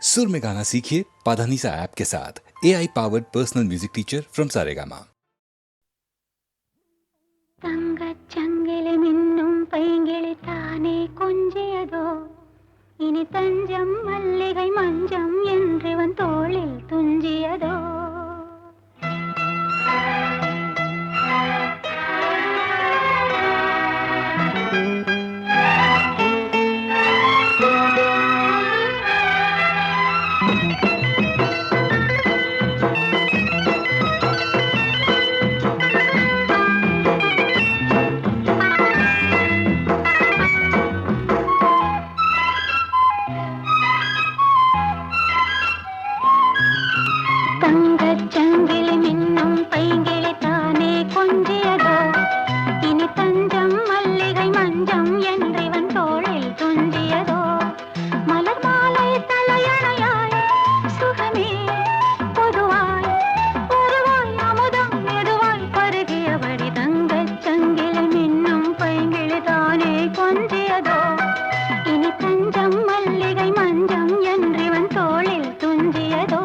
सुर में गाना सीखिए पाधानीसा ऐप के साथ। AI powered personal music teacher from Saregama. தங்கச்சங்கிலி மின்னும் பைங்கிளி தானே கொஞ்சியதோ, இனி தஞ்சம் மல்லிகை மஞ்சம் என்றிவன் தோளில் துஞ்சியதோ. தங்கச்சங்கிலி மின்னும் பைங்கிளி தானே கொஞ்சியதோ, இனி தஞ்சம் மல்லிகை மஞ்சம் என்றிவன் தோளில் துஞ்சியதோ. மலர் மாலை தலையணையாய் சுகமே பொதுவாய் பொதுவாய் அமுதம் மெதுவாய் பருகியபடி தங்கச்சங்கிலி மின்னும் பைங்கிளி தானே கொஞ்சியதோ, இனி தஞ்சம் மல்லிகை மஞ்சம் என்றிவன் தோளில் துஞ்சியதோ.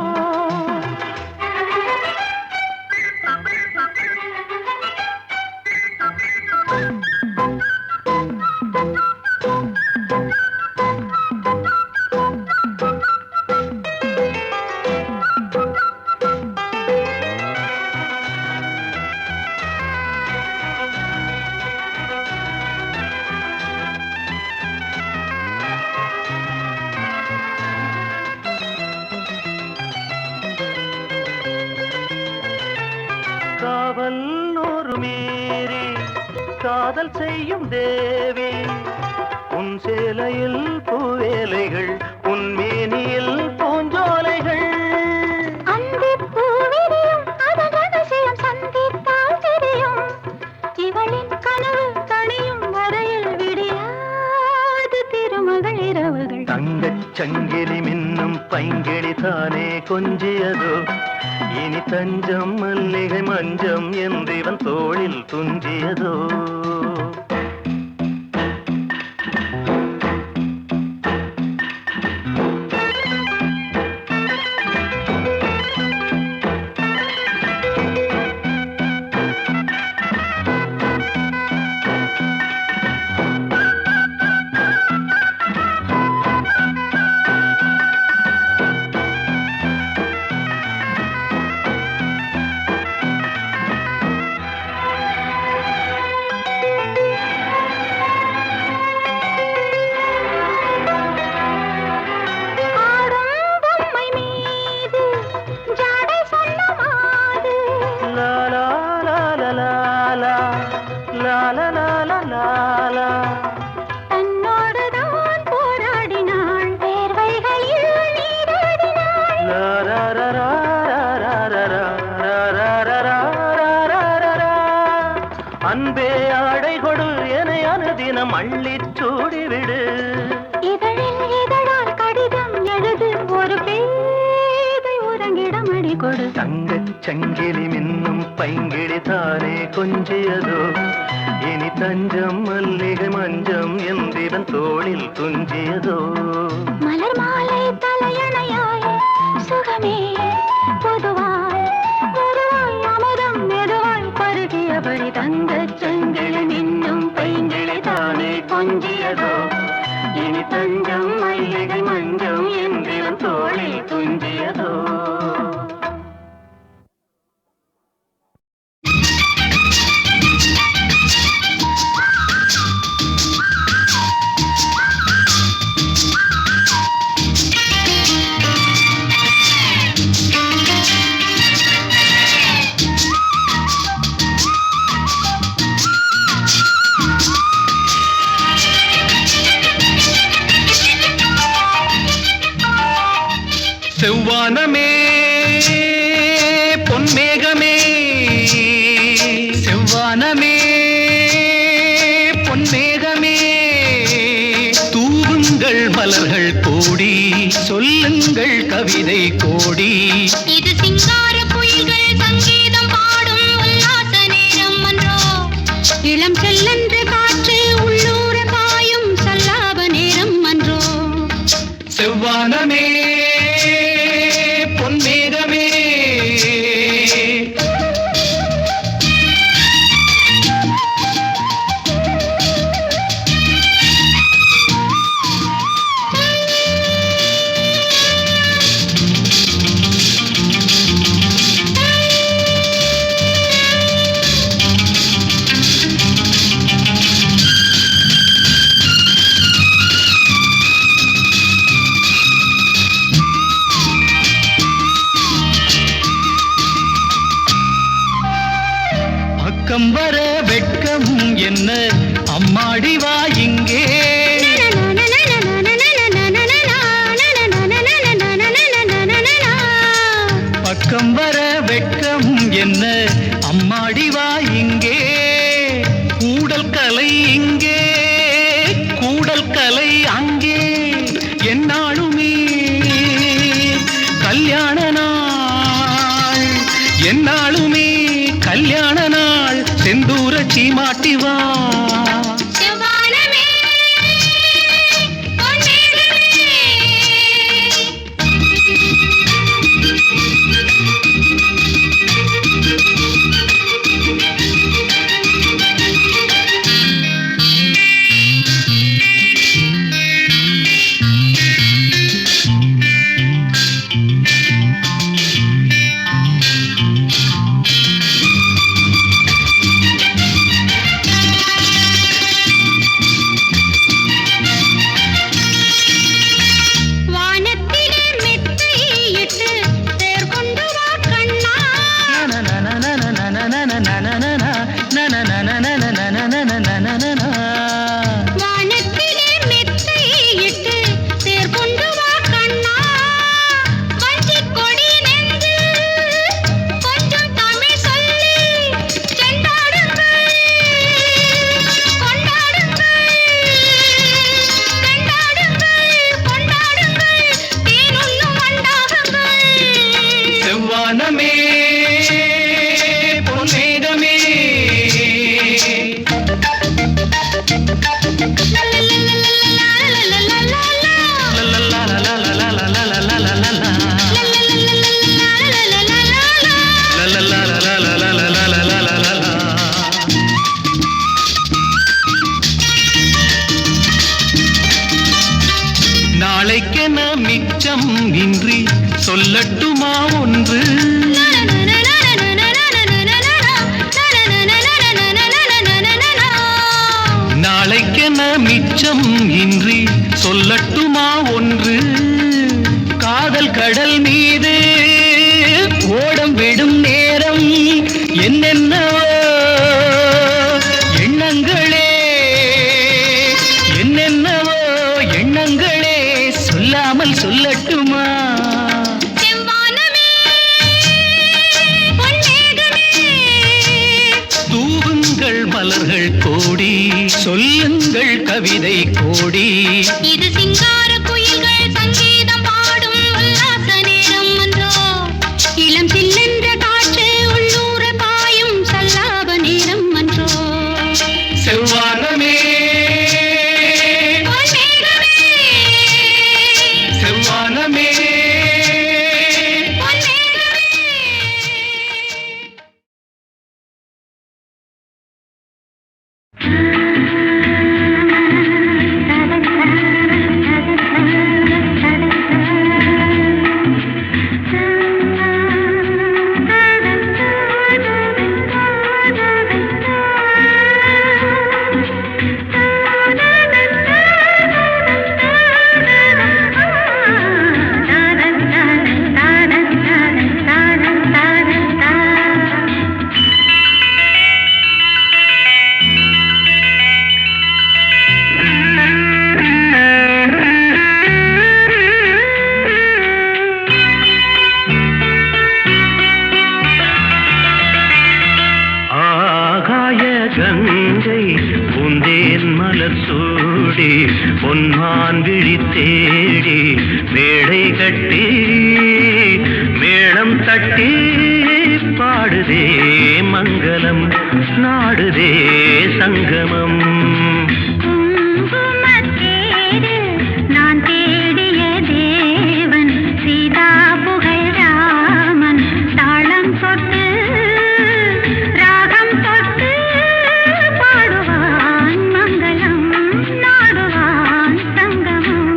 காவல் ஒரு மீறி காதல் செய்யும் தேவி, உன் சேலையில் பூவேலைகள், உன் மேனியில் பூஞ்சோலைகள். அந்திப் பூவிரியும் அதன் ரகசியம் சந்தித்தால் தெரியும், இவளின் கனவு கனியும் வரையில் விடியாது திருமகள் இரவுகள். தங்கச் சங்கிலி மின்னும் பைங்கிளி தானே கொஞ்சியதோ, இனி தஞ்சம் மல்லிகை மஞ்சம் என்றிவன் தோளில் துஞ்சியதோ. தன்னோடுதான் போராடினாள், வேர்வைகளில் நீராடினாள். அன்பே ஆடை கொடு என அனுதினம் அள்ளிச் சூடிவிடு. இதழில் இதழால் கடிதம் எழுது, ஒரு பேதை உறங்கிடம் அடி கொடு. தங்கச் சங்கிலி மின்னும் பைங்கிளி தானே கொஞ்சியதோ, இனி தஞ்சம் மல்லிகை மஞ்சம் என்றிவன் தோளில் துஞ்சியதோ. மலர் மாலை தலையணையாய் சுகமே பொதுவாய் பொதுவாய் அமுதம் மெதுவாய் பருகியபடி தங்கச் சங்கிலி மின்னும் பைங்கிளி தானே கொஞ்சியதோ, இனி தஞ்சம் மல்லிகை மஞ்சம் என்றிவன் தோளில் துஞ்சியதோ. செவ்வானமே பொன்மேகமே, செவ்வானமே பொன்மேகமே, தூவுங்கள் மலர்கள் கோடி, சொல்லுங்கள் கவிதை கோடி. இது சிங்கார புயல்கள் சங்கீதம் பாடும் உல்லாச நேரம் அன்றோ, இளம் செல்லென்று காற்று உள்ளூர பாயும் சல்லாப நேரம் அன்றோ. செவ்வானமே என்ன அம்மாடி வா இங்கே பக்கம் வர வெட்கம் என்ன அம்மாடி வா இங்கே கூடல் கலை இங்கே கூடல் கலை அங்கே என்னாலுமே கல்யாண நாள் என்னாலுமே கல்யாண நாள் செந்தூர சீமாட்டி வா நாளைக்கென மிச்சம் இன்றி சொல்லட்டுமா ஒன்று நாளைக்கென மிச்சம் இன்றி சொல்லட்டுமா ஒன்று காதல் கடல் மீது ஓடம் விடும் நேரம் என்னென்னவோ எண்ணங்களே என்னென்னவோ எண்ணங்களே சொல்லாமல் சொல்லட்டுமா தூவுங்கள் மலர்கள் கோடி சொல்லுங்கள் கவிதை கோடி இது சிங்கார குயில்கள் சங்கீதம் பாடும் உல்லாச நேரம் என்றோ இளம் சில்லென்ற காற்று உள்ளூர பாயும் சல்லாப நேரம் என்றோ செவ்வானமே செவ்வானமே கங்கை பூந்தேன் மலர் சூடி பொன்மான் விழி தேடி மேடை கட்டி மேளம் தட்டி பாடுதே மங்களம் நாடுதே சங்கமம் நான் தேடிய தேவன் சீதா புகழ் ராமன் தாளம் தொட்டு ராகம் தொட்டு பாடுவான் மங்களம் நாடுவான் சங்கமம்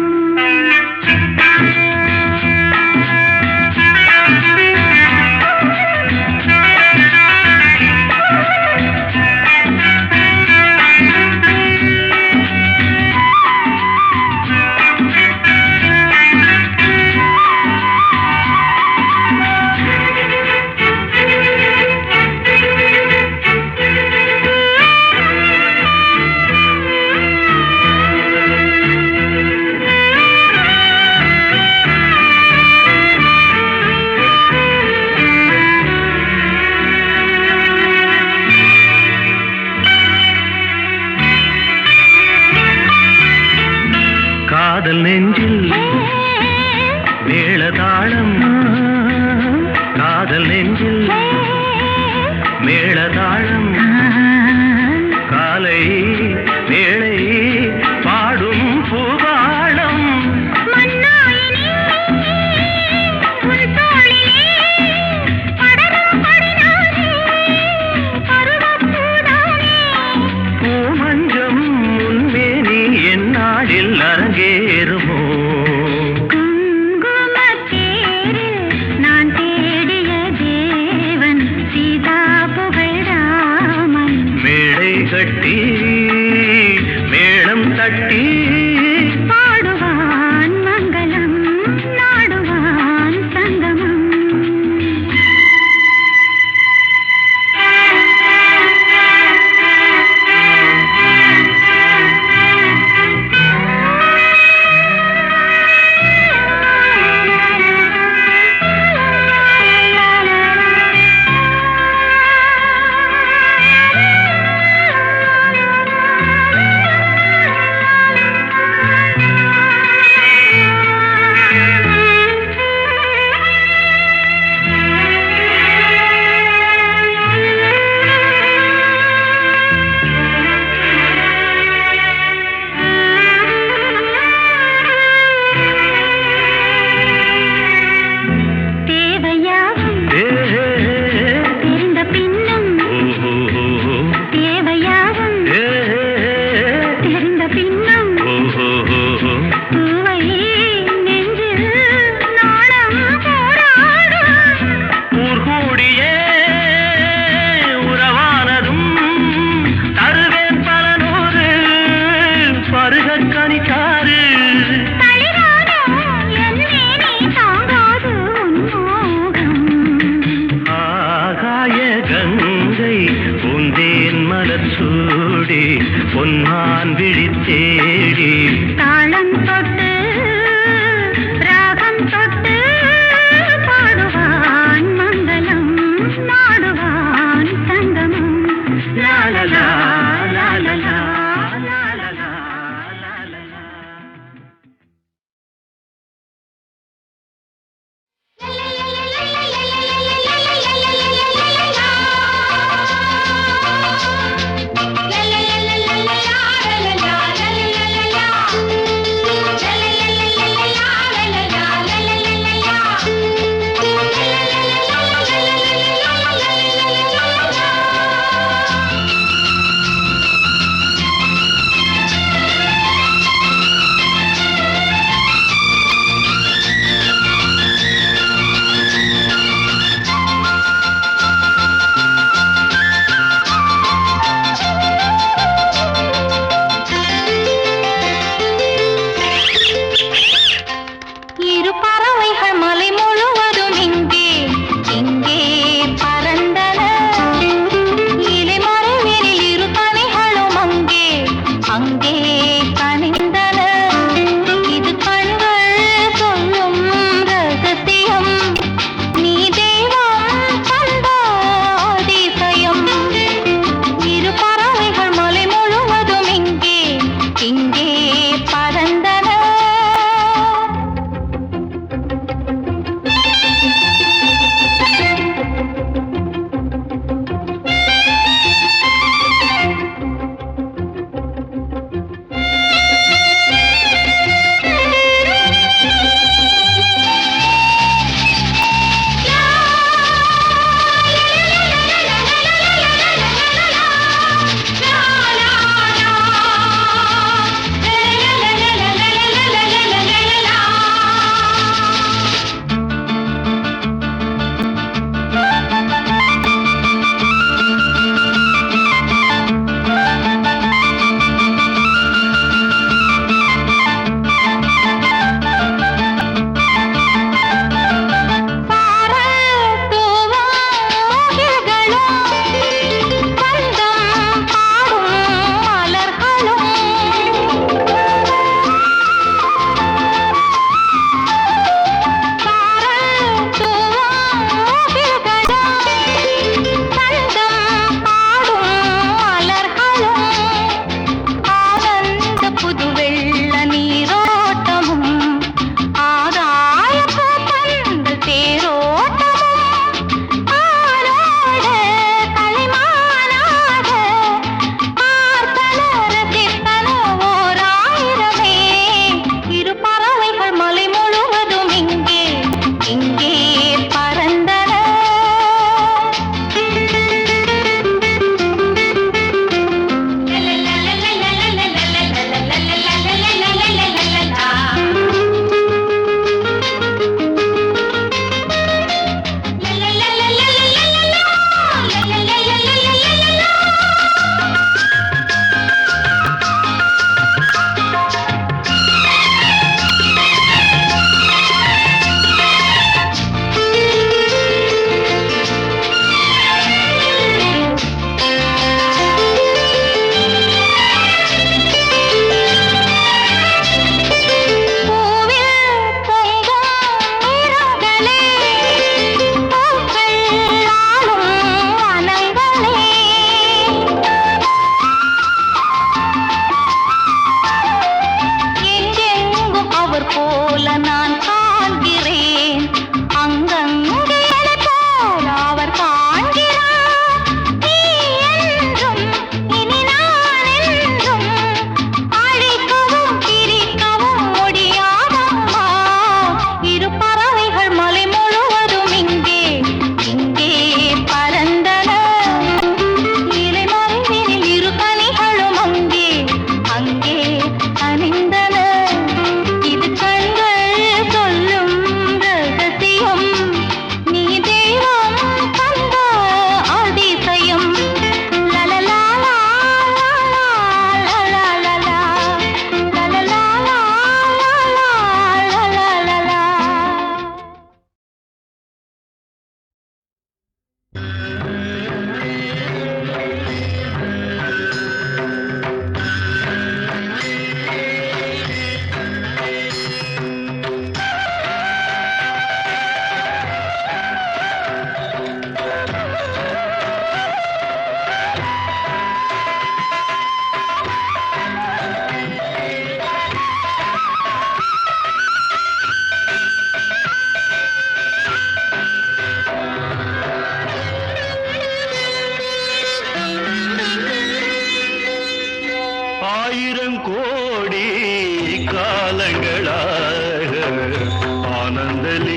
மேளதாளம் காதல் நெஞ்சில் மேளதாளம் காலை வேளை பாடும் பூபாளம் பூமஞ்சம் முன்மேனி என்னாளில் அரங்கேறுமோ கட்டி மேளம் தட்டி பாடுவான் மங்களம் நாடுவான் சங்கமம் பொன்னான் விழித்தேடி தாளம் தொட்டு ராகம் தொட்டு பாடுவான் மங்களம் நாடுவான் சங்கமம் லாலலா லாலலா லாலலா லாலலா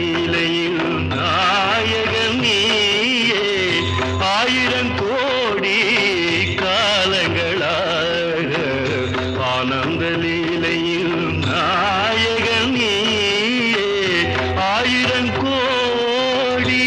லீலையில் நாயகன் நீயே. 1000 கோடி காலங்களாக ஆனந்த லீலையில் நாயகன் நீயே. 1000 கோடி.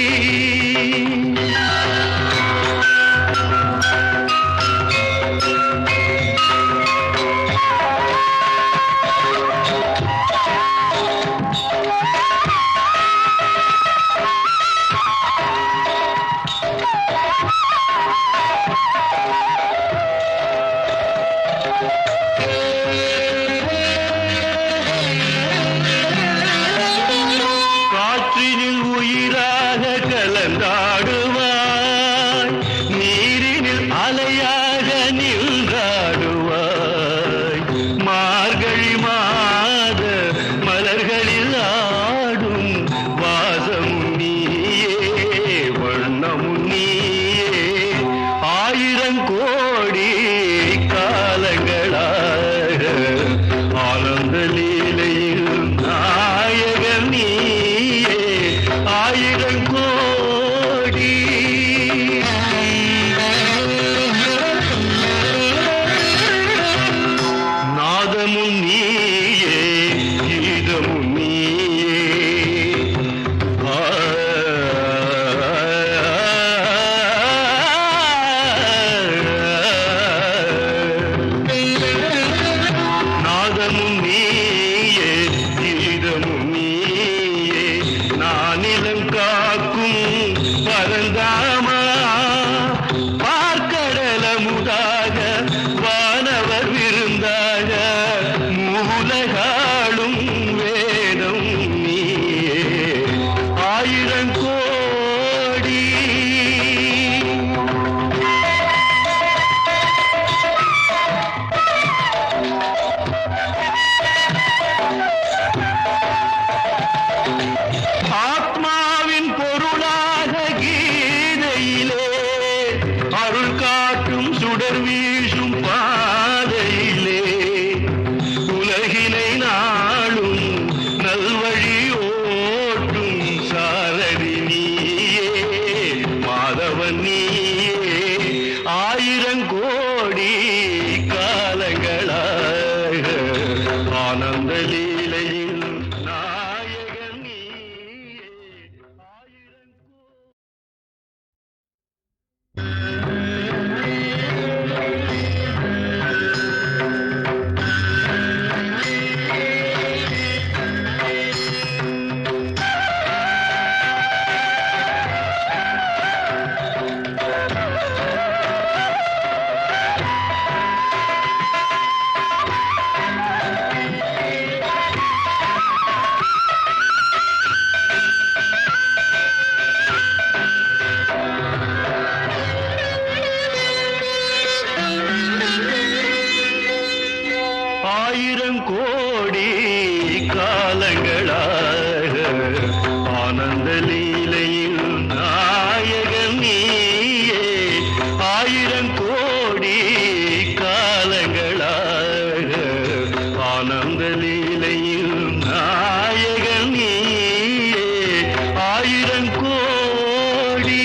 காற்றினில் உயிராக கலந்தாடுவாய், நீரினில் அலையாக நின்றாடுவாய். மார்கழி மாத மலர்களில் ஆடும் வாசமும் நீயே, வண்ணமும் நீயே. 1000 கோடி காலங்களாக ஆனந்த லீலையில் நாயகன் நீயே. 1000 கோடி. நாதமும் நீயே, கீதமும் நீயே. நாதமும் நீயே, கீதமும் நீயே. நானிலம் காக்கும் பரந்தாமா, பார்க்கடலமுதாக வானவர் விருந்தாக மூலகாளும் வேதம் நீயே. 1000 கோடி. ஆத்மாவின் பொருளாக கீதையிலே அருள் காட்டும் சுடர் வீசும் பாதையிலே உலகினை நாளும் நல்வழி ஓட்டும் சாரதி நீயே, மாதவன் நீயே. 1000 கோடி காலங்களாக ஆனந்த லீலையில் நாயகன் நீயே. 1000 கோடி. ஆயிரம் கோடி காலங்களாக ஆனந்த லீலையில் நாயகன் நீயே. 1000 கோடி காலங்களாக ஆனந்த லீலையில் நாயகன் நீயே. 1000 கோடி.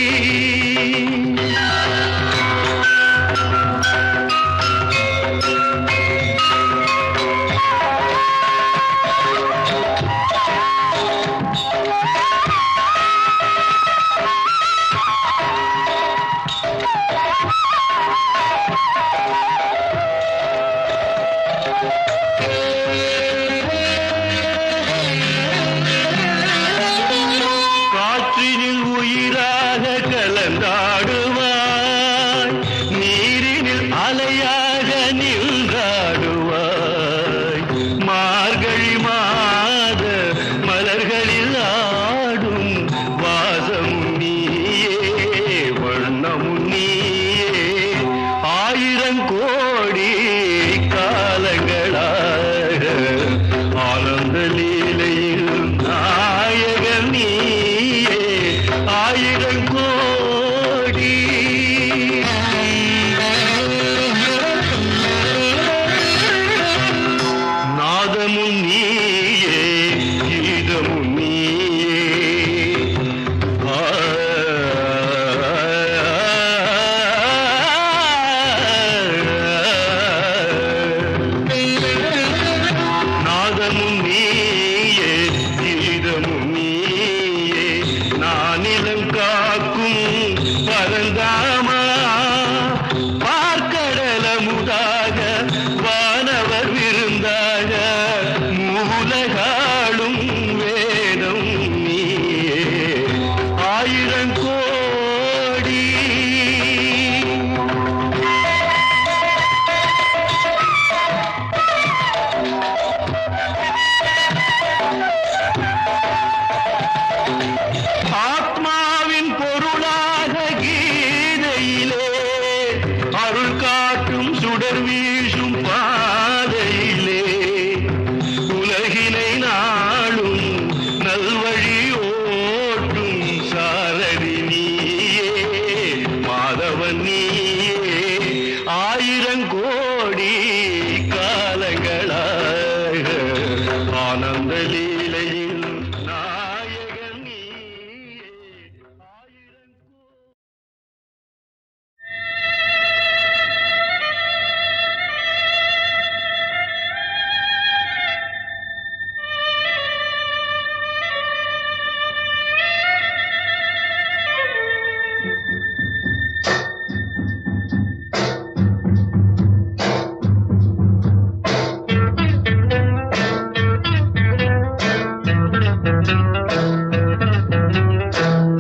மாநிலம் காக்கும் பரந்தாமா பார்க்கடலமுதாக வானவர் விருந்தாக மூலகாளும் வேதம் நீயே ஆயிரம் கோடி ஆத்மாவின் பொருளாக கீதையிலே அருள் காட்டும் சுடர் வீசும் பாதையிலே உலகினை நாளும் நல்வழி ஓட்டும் சாரதி நீயே மாதவன் நீயே ஆயிரம் கோடி காலங்களாக ஆனந்த லீலையில் நாயகன் நீயே ஆயிரம்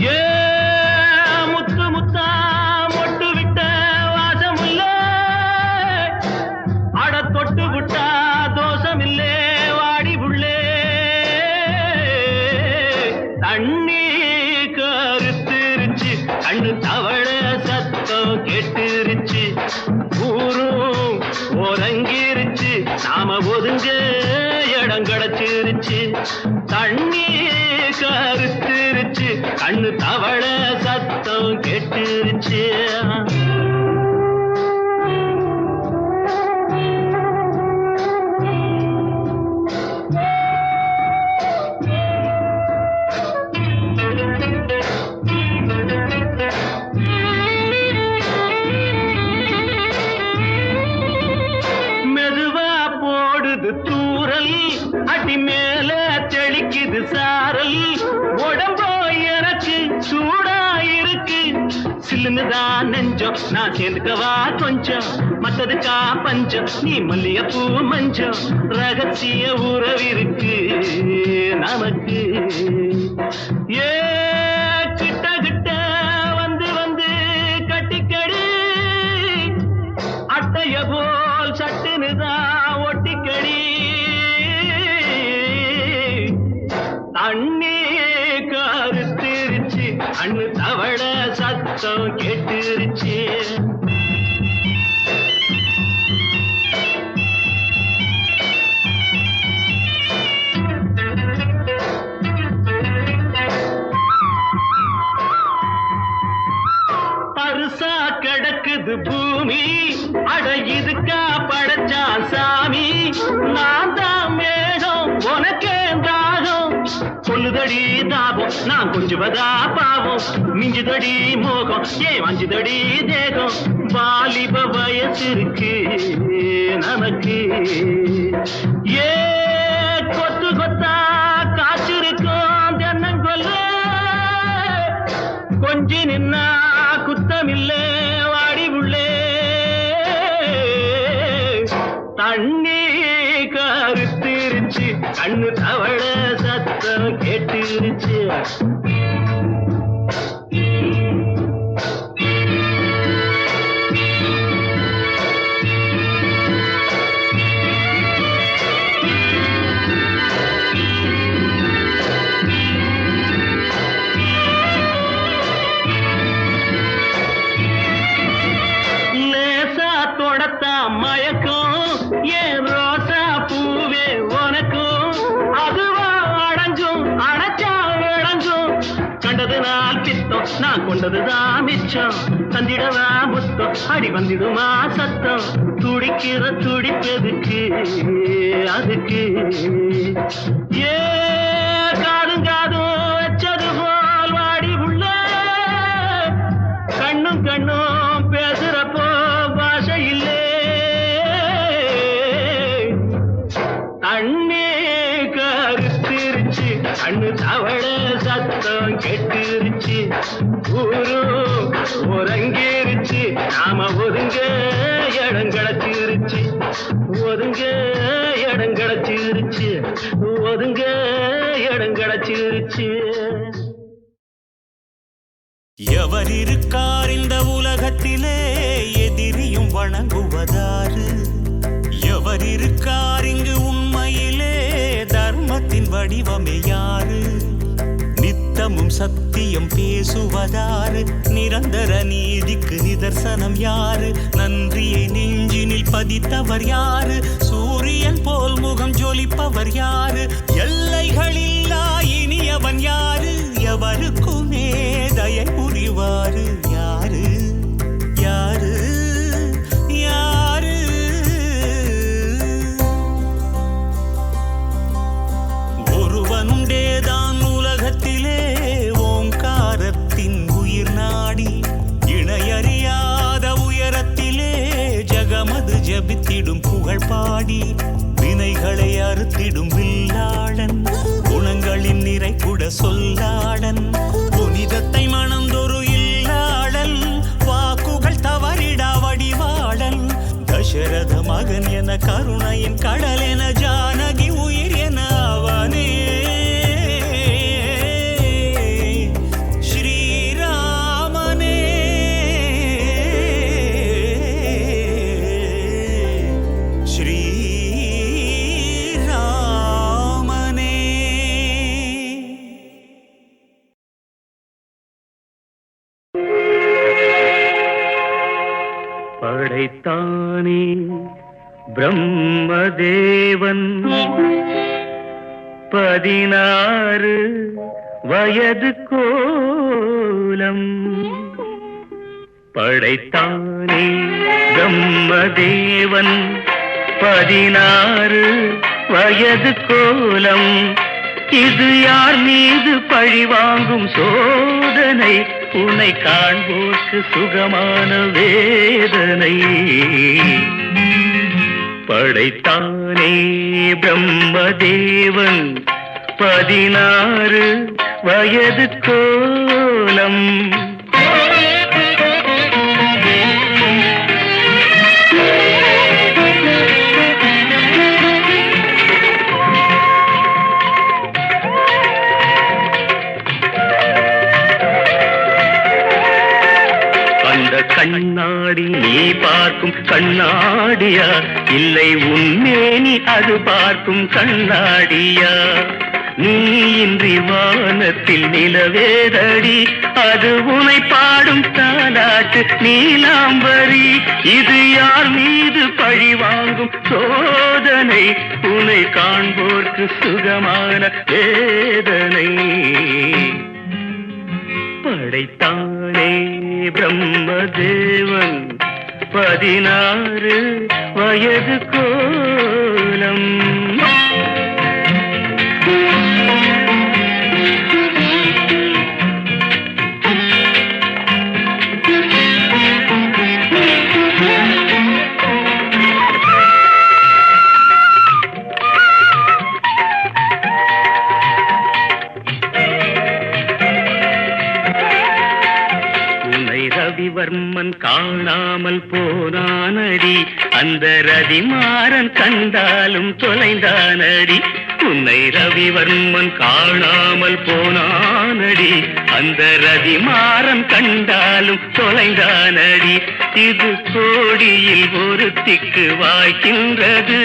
ஏ முத்து முத்தா மொட்டு விட்ட வாசமில்ல அட தொட்டு விட்டா தோஷமில்லே வாடி புள்ளே தண்ணி கருத்துருச்சு கண்ணு தவள சத்தம் கேட்டுருச்சு ஊரும் ஒரங்கிருச்சு நாம ஒதுங்க இடம் கிடைச்சிருச்சு தண்ணி கருத்துருச்சு கண்ணு தவள சத்தம் கேட்டுருச்சு மெதுவா போடுது தூரல் அடி மேல தெளிக்குது சாரல் உடம்போ எனக்கு சூடா இருக்கு சில்லுன்னுதான் நெஞ்சம் நான் சேர்ந்துக்கவா கொஞ்சம் மத்ததுக்கா பஞ்சம் நீ மல்லிகைப்பூ மஞ்சம் ரகசிய உறவிருக்கு நமக்கு ஏ கிட்ட கிட்ட வந்து வந்து கட்டிக்கடி அட்டைய போல் சட்டுனுதான் ஒட்டிக்கடி தண்ணி கருத்திருச்சு அண்ணு தவள சத்தம் கேட்டுருச்சு பருசா கிடக்குது பூமி அட இதுக்கா படைச்சான் சாமி நான் தான் மேகம் உனக்கே தாகம் சொல்லுதடி தாபம் நான் கொஞ்சுவதா பாவம் மிஞ்சுதடி மோகம் ஏன் வஞ்சுதடி தேகம் வாலிப வயசு இருக்கு நமக்கு ஏ கொத்து கொத்தா காய்ச்சிருக்கும் தென்னங்கொல்ல கொஞ்சி நின்னா குத்தமில்லே வாடி உள்ளே தண்ணி கருத்திருச்சு கண்ணு தவள சத்தம் கேட்டுருச்சு லேசா தொடத்தா மயக்கம் ஏன் ரோசா பூவே உனக்கும் அதுவா அடைஞ்சும் அடைச்சா விளைஞ்சும் கண்டதுனால் பித்தம் நான் கொண்டதுதான் மிச்சம் தந்திடவா முத்தம் அடி வந்திடுமா சத்தம் துடிக்கிற துடிப்பெதுக்கு அதுக்கு ஏ காதும் காதும் வச்சது போல் வாடி உள்ள கண்ணும் கண்ணும் பேசுறப்போ பாஷை இல்லே தண்ணி கருத்திருச்சு கண்ணு தவள சத்தம் சத்தம் கெட்டுருச்சு, ஊரும் உறங்கிருச்சு, நாம ஒதுங்க இடம் கிடைச்சிருச்சு, ஒதுங்க இடம் கிடைச்சிருச்சு, ஒதுங்க இடம் கிடைச்சிருச்சு. எவர் இருக்கார் இந்த உலகத்திலே எதிரியும் வணங்குவதாறு? எவர் இருக்கார் இங்கு உண்மையிலே தர்மத்தின் வடிவமே யாரு? நித்தமும் சத்தியம் பேசுவதாறு? நிரந்தர நீதிக்கு நிதர்சனம் யாரு? நன்றியை நெஞ்சினில் பதித்தவர் யாரு? சூரியன் போல் முகம் ஜொலிப்பவர் யாரு? எல்லைகளில்லா இனியவன் யாரு? எவருக்குமே தயை புரிவாரு யாரு? யாரு? யாரு? ஒருவனுண்டேதான் உலகத்திலே ஓங்காரத்தின் உயிர் நாடி, இணையறியாத உயரத்திலே ஜகமது ஜபித்திடும் புகழ் பாடி, வினைகளை அறுத்திடும் வில்லாளன், குணங்களின் நிறை கூட சொல்லாடன், புனிதத்தை மணந்தொரு இல்லாளன், வாக்குகள் தவறிடா வடிவாளன், தசரத மகன் என கருணையின் கடல் என ஜானகி உயிர் என அவனே ஸ்ரீராமனே. படைத்தானே பிரம்மதேவன் 16 வயது கோலம். படைத்தானே பிரம்மதேவன் 16 வயது கோலம். இது யார் மீது பழிவாங்கும் சோதனை? உன்னை காண்போர்க்கு சுகமான வேதனை. படைத்தானே பிரம்மதேவன் 16 வயது கோலம். கண்ணாடி நீ பார்க்கும் கண்ணாடியா, இல்லை உன்மேனி அது பார்க்கும் கண்ணாடியா? நீ இன்றி வானத்தில் நிலவேதடி, அது உனை பாடும் தாலாட்டு நீலாம்பரி. இது யார் மீது பழி வாங்கும் சோதனை? உனை காண்போர்க்கு சுகமான வேதனை. படைத்தானே பிரம்மதேவன் 16 வயது கோலம். ரவிவர்மன் காணாமல் போனானடி, அந்த ரதிமாறன் கண்டாலும் தொலைந்தானடி. உன்னை ரவிவர்மன் காணாமல் போனானடி, அந்த ரதிமாறன் கண்டாலும் தொலைந்தானடி. இது கோடியில் ஒருத்திக்கு வாய்க்கின்றது,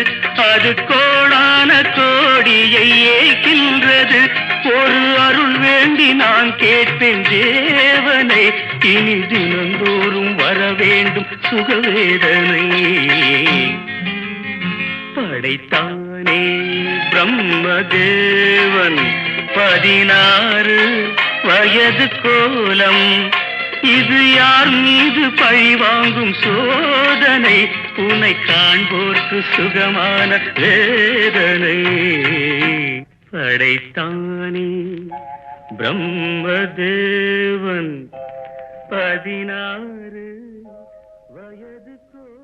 அது கோடான கோடியை ஏய்க்கின்றது. ஒரு அருள் வேண்டி நான் கேட்பேன் தேவனை, இனி தினந்தோறும் வர வேண்டும் சுகவேதனை. படைத்தானே பிரம்மதேவன் 16 வயது கோலம். இது யார் மீது பழி வாங்கும் சோதனை? உன்னை காண்போர்க்கு சுகமான வேதனை. படைத்தானே பிரம்மதேவன் 16 வயது கோலம்.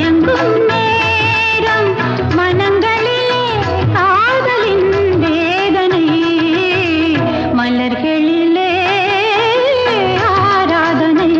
மயங்கும் நேரம் மனங்களிலே காதலின் வேதனை மலர்களிலே ஆராதனை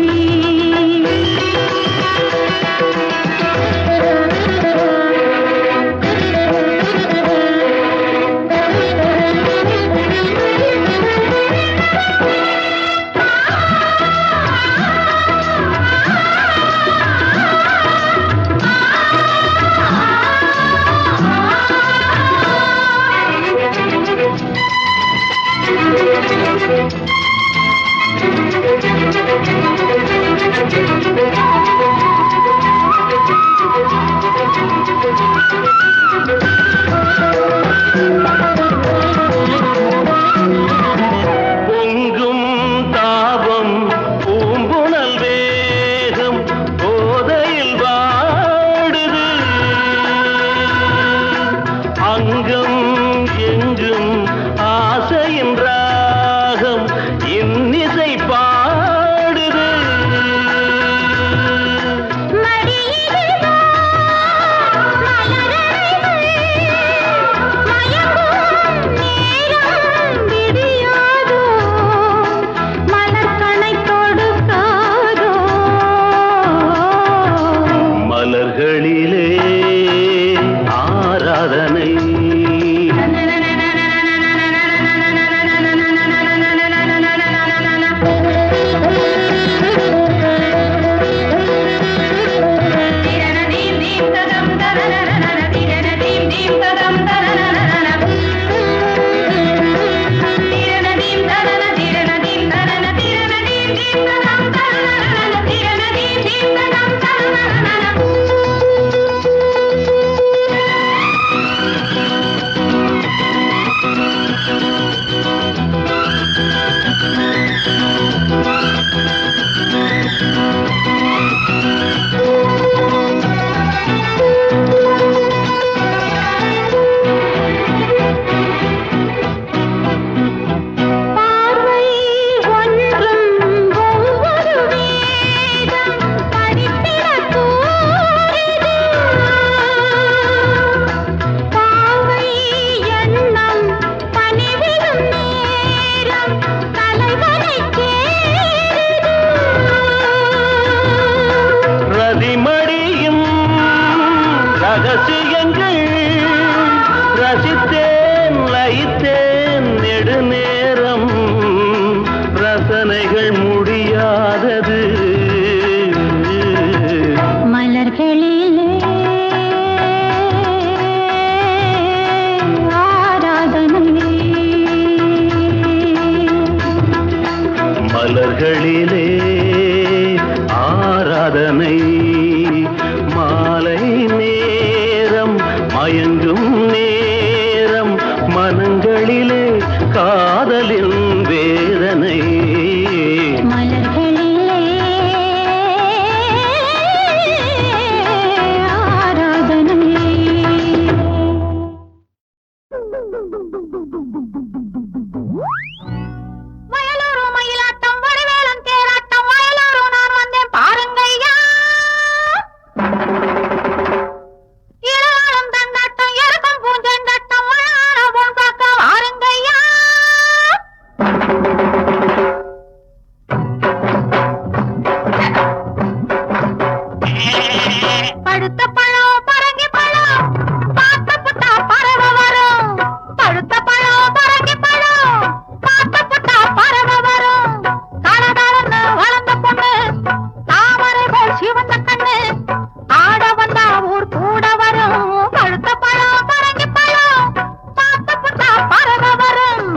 பொங்கும் தாபம் பூம்புணல் வேகம் போதையில் வாடுது அங்கம் எங்கும் ஆசையின் ராகம் இன்னிசை பாடுது மலர்களிலே ஆராதனை ரதிமடியும் ரகசியங்கள் ரசித்தேன் லயித்தேன் நெடுநேரம் ரசனைகள் முடியாதது மலர்களிலே ஆராதனை மலர்களிலே ஆராதனை மாலை நேரம் மயங்கும் நேரம் மனங்களிலே காதலின் வேதனை மலர்களிலே ஆராதனை வயலூரு மயிலாட்டம் வடிவேலன் தேராட்டம் வயலூரு நான் வந்தேன் பாருங்கய்யா இளவாளம் தந்தாட்டம் இறக்கம் பூஞ்செண்டாட்டம் மழை போன் பார்க்க வாருங்கய்யா பழுத்த பழம் பரங்கி பழம் பார்த்த புட்டா பறவை வரும் பழுத்த பழம் பரங்கி பழம் பார்த்த புட்டா பறவை வரும் தளதளன்னு வளர்ந்த பொண்ணு தாமரை போல் சிவந்த கண்ணு ஆட வந்தா ஊர் கூட வரும் பழுத்த பழம் பரங்கி பழம் பார்த்த புட்டா பறவை வரும்